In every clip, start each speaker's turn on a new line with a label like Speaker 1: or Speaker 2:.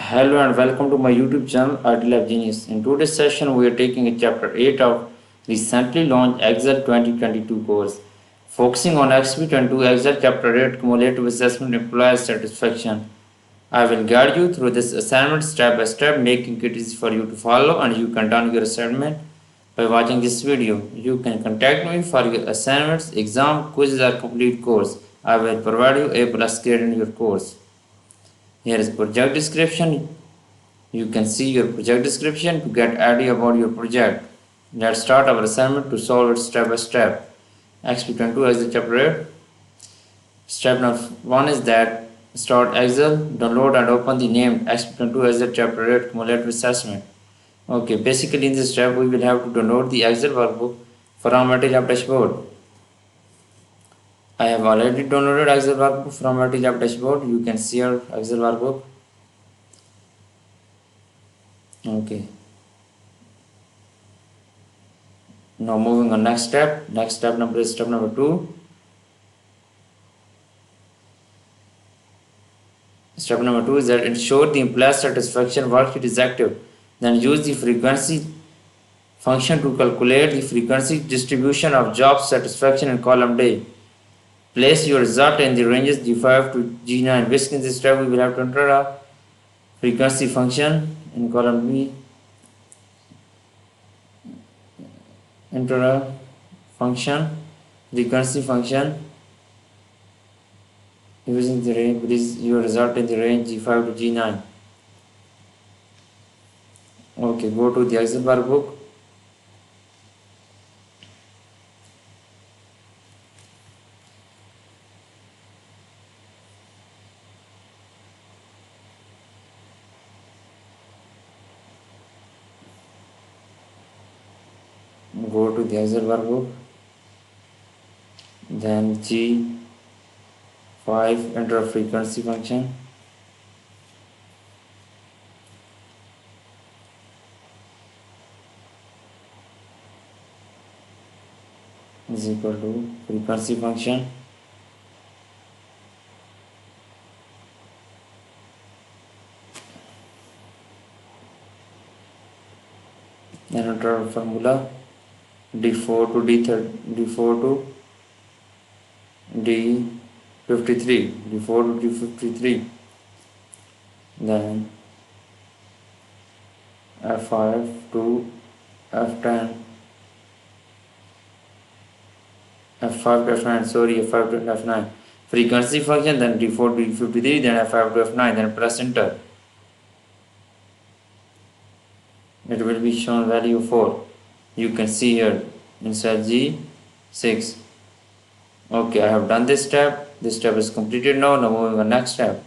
Speaker 1: Hello and welcome to my YouTube channel IT Genius. In today's session, we are taking a chapter 8 of recently launched Excel 2022 course, focusing on XP22 Excel chapter 8 Cumulative Assessment Employer Satisfaction. I will guide you through this assignment step by step, making it easy for you to follow, and you can turn your assignment by watching this video. You can contact me for your assignments, exam, quizzes, or complete course. I will provide you a plus grade in your course. Here is project description. You can see your project description to get idea about your project. Let's start our assignment to solve it step by step. XP22 as the chapter 8. Step number 1 is that start Excel, download and open the named XP22 as the chapter 8 cumulative assessment. Okay, basically in this step we will have to download the Excel workbook from LaundryUP dashboard. I have already downloaded Excel workbook from LaundryUP dashboard. You can see our Excel workbook. Okay. Now moving on next step. Next step number is step number 2. Step number 2 is that ensure the employee satisfaction worksheet is active. Then use the frequency function to calculate the frequency distribution of job satisfaction in column D. Place your result in the ranges G5 to G9. Basically in this step we will have to enter a frequency function in column B. Enter a function, frequency function using the range, please your result in the range G5 to G9. Okay, go to the Excel workbook. Go to the Excel workbook, then G5, enter a frequency function. Is equal to frequency function. Then enter a formula D4 to D4 to D53, D4 to D53, then F5 to F10, F5 to F9, F5 to F9, frequency function, then D4 to D53, then F5 to F9, then press enter. It will be shown value 4. You can see here inside G6. Okay, I have done this step. This step is completed now. Now moving on next step.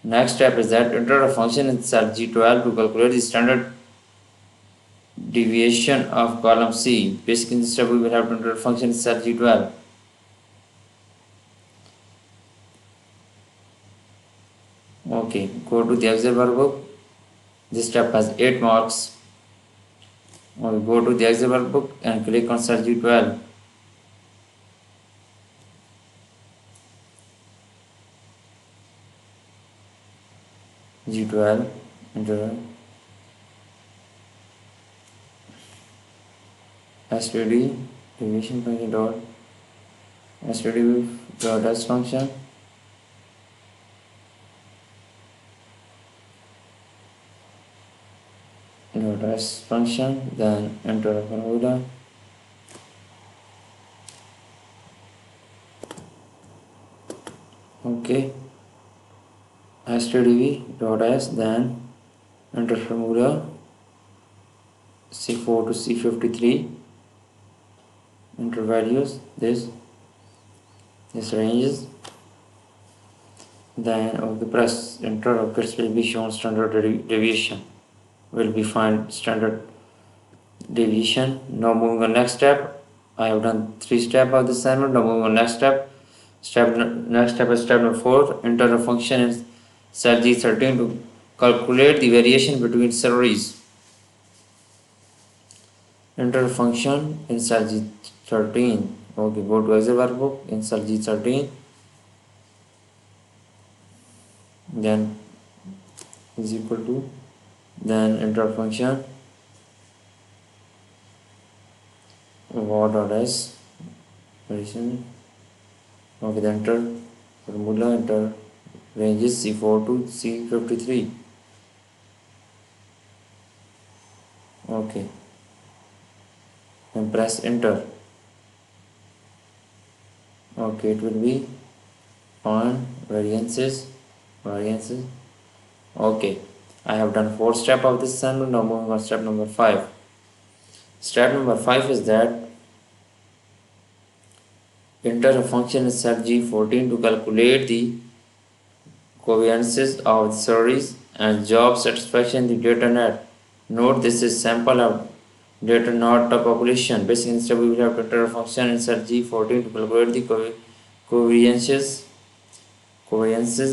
Speaker 1: Next step is that enter a function in cell G12 to calculate the standard deviation of column C. Basically in this step we will have to enter a function in cell G12. Okay, go to the Excel workbook. This step has 8 marks. Okay, go to the Excel workbook and click on cell G12. G12, enter std deviation function dot std dot s function, dot s function, then enter a formula. Okay, stdv dot s, then enter formula C4 to C53, enter values, this ranges, then okay, press enter. Okay, it will be shown standard deviation, will be find standard deviation. Now moving on next step. I have done 3 steps of the assignment. Now moving on next step. Next step is step number 4. Enter a function in cell G13 to calculate the variation between salaries. Enter a function in cell G13. Okay, go to Excel workbook in cell G13. Then is equal to, then enter function var dot s addition. Okay, then enter formula, enter ranges C4 to C53. Okay, and press enter. Okay, it will be find variances. Okay, I have done 4 steps of this assignment. Now moving on step number 5. Step number 5 is that enter a function in cell G14 to calculate the covariances of the salaries and job satisfaction in the data net. Note this is sample of data, not the population. Basically, instead we will have to enter a function in cell G14 to calculate the covariances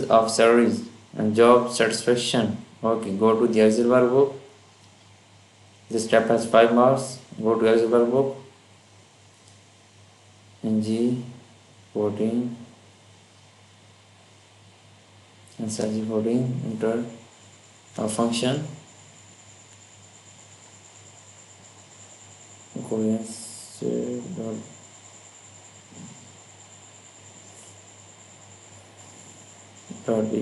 Speaker 1: of salaries and job satisfaction. Okay, go to the Excel workbook. This step has 5 marks. Go to Excel workbook in G14 and cell G14 enter a function covariance dot b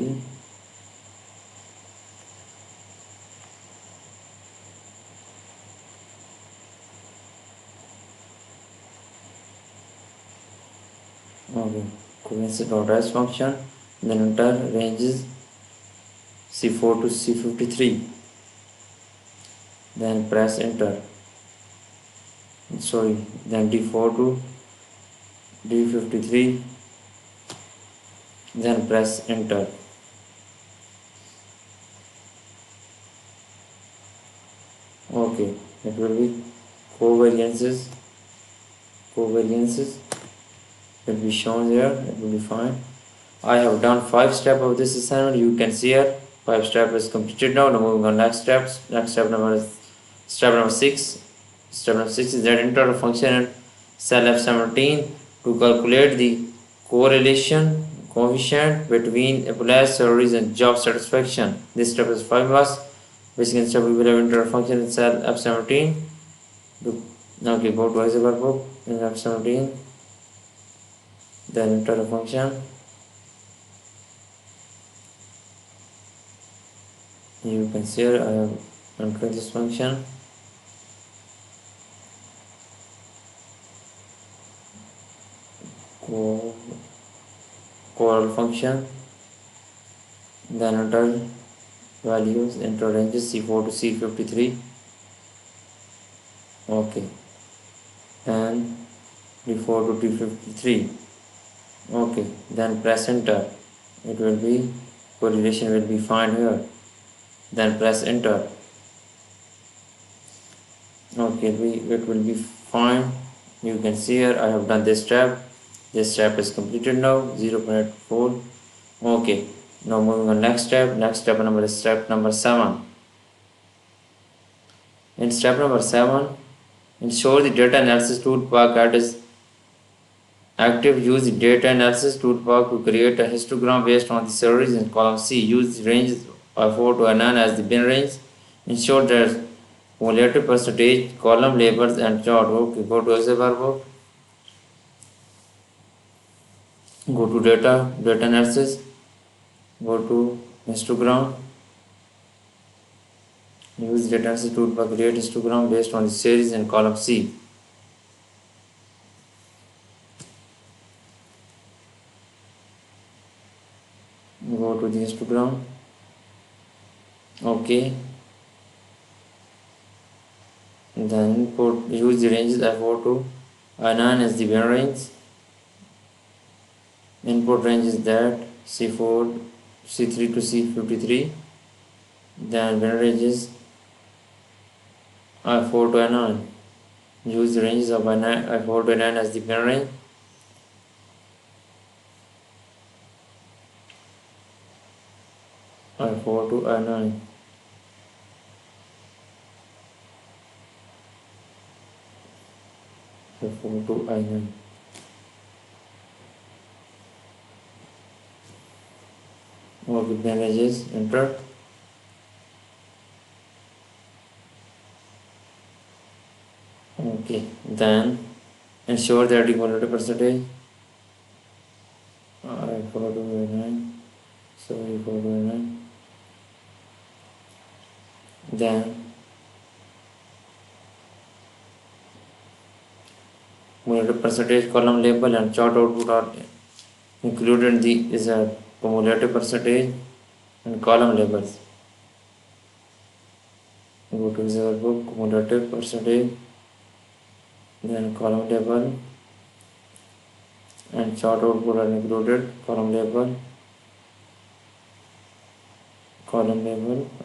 Speaker 1: okay, covariance dot s function, then enter ranges C4 to C53, then press enter. Then D4 to D53, then press enter. Okay, it will be covariances will be shown here. It will be fine. I have done 5 steps of this assignment. You can see here 5 steps is completed now. Now moving on next steps. Step number 6. Step number 6 is that enter a function in cell F17 to calculate the correlation coefficient between employee salaries and job satisfaction. This step is 5 marks. Basically, step we will have enter a function in cell F17. Okay, go to Excel workbook in F17. Then enter a function. You can see here I have entered this function. Call function, then enter values, enter ranges C4 to C53. Okay, and D4 to D53. Okay, then press enter. It will be correlation will be found here. Then press enter. Okay, it will be fine. You can see here I have done this step. This step is completed now. 0.4. Okay, now moving on next step. Next step number is step number 7. In step number 7, ensure the data analysis toolbar that is active. Use the data analysis toolbar to create a histogram based on the salaries in column C. Use the ranges of 4 to 9 as the bin range. Ensure that cumulative percentage, column labels and chart. Okay, go to Excel workbook. Go to data analysis. Go to histogram. Use data analysis toolbar to create histogram based on the series in column C. Go to the histogram. Okay. Then input, use the ranges I4 to I9 as the bin range. Input range is that C4, C3 to C53. Then bin ranges I4 to I9. Use the ranges of I4 to I9 as the bin range. I4 to I9. I4 to I9. Okay, bin ranges, enter. Okay, then ensure that equality percentage equal to 9, so equal to 9. Then cumulative percentage column label and chart output are included in the is a cumulative percentage and column labels. Go to result book, cumulative percentage, then column label and chart output are included, column label,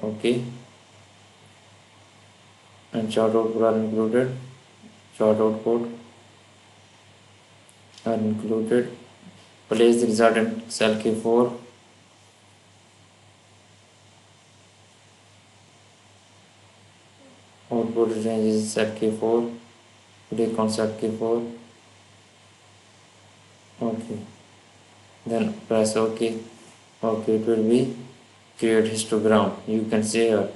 Speaker 1: okay, and chart output are included, chart output are included. Place the result in cell K4. Output range is cell K4. Click on cell K4. Okay. Then press OK. Okay, it will be create histogram. You can see here.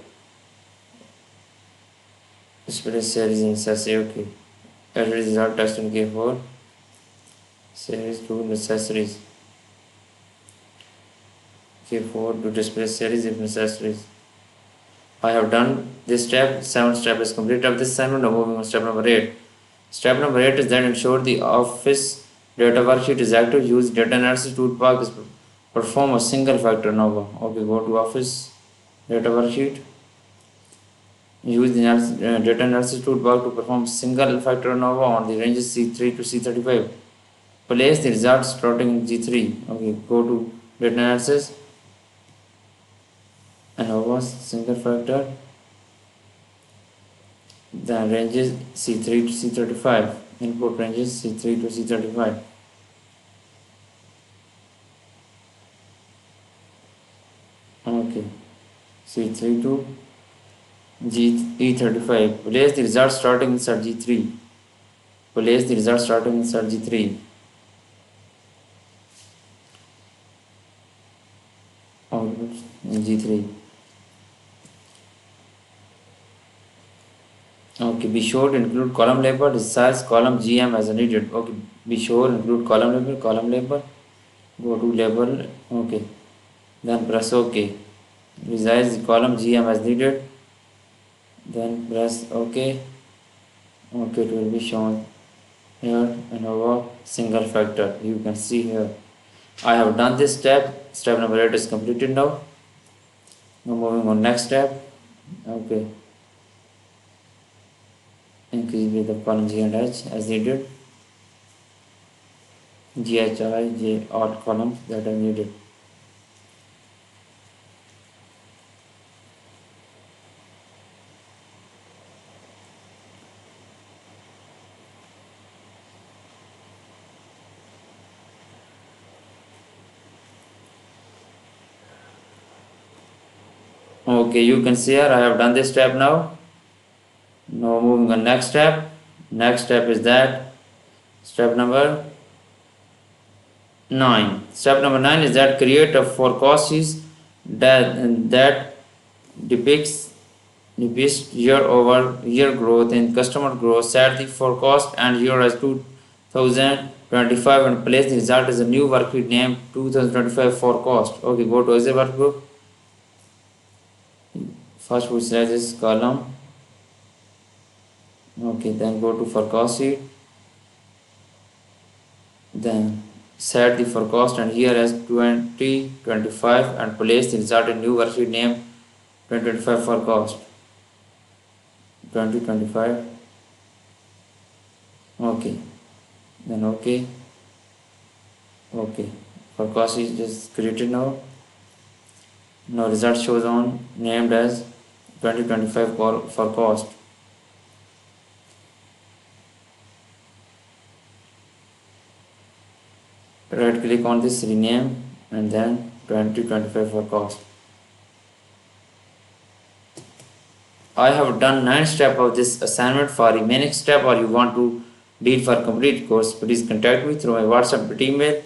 Speaker 1: Display series in say OK. Add result text in K4. Series to necessaries. K4 to display series if necessaries. I have done this step. 7th step is complete of this assignment. Now moving on step number 8. Step number 8 is then ensure the office data worksheet is active. Use data analysis toolbar to perform a single factor ANOVA. Okay, go to office data worksheet. Use the data analysis toolbar to perform single factor ANOVA on the ranges C3 to C35. Place the results starting in G3. Okay, go to data analysis. ANOVA single factor. The ranges C3 to C35. Input ranges C3 to C35. Okay, C3 to E35. Place the result starting inside G3. Place the result starting inside G3. Output in G3. Okay, be sure to include column label, resize column GM as needed. Okay, be sure to include column label. Go to label. Okay, then press OK. Resize the column GM as needed. Then press OK. Okay, it will be shown here and over single factor. You can see here. I have done this step. Step number 8 is completed now. Now moving on next step. Okay. Increase with the column G and H as needed. G, H, I, J, odd columns that are needed. Okay, you can see here I have done this step now. Now moving on next step. Next step is that step number 9. Step number 9 is that create a forecast that depicts year-over-year growth in customer growth. Set the forecast and year as 2025 and place the result as a new worksheet named 2025 forecast. Okay, go to Excel workbook. First we select this column. Okay, then go to forecast sheet. Then set the forecast and here as 2025 and place the result in new worksheet named 2025 forecast. 2025. Okay, then okay. Forecast is just created now. Now result shows on named as 2025 forecast. Right click on this rename and then 2025 forecast. I have done 9 steps of this assignment. For remaining step or you want to read for complete course, please contact me through my WhatsApp or email.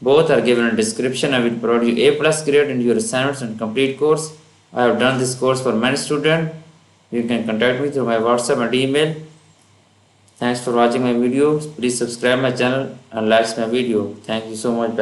Speaker 1: Both are given in description. I will provide you A+ grade in your assignments and complete course. I have done this course for many students. You can contact me through my WhatsApp and email. Thanks for watching my video. Please subscribe my channel and like my video. Thank you so much.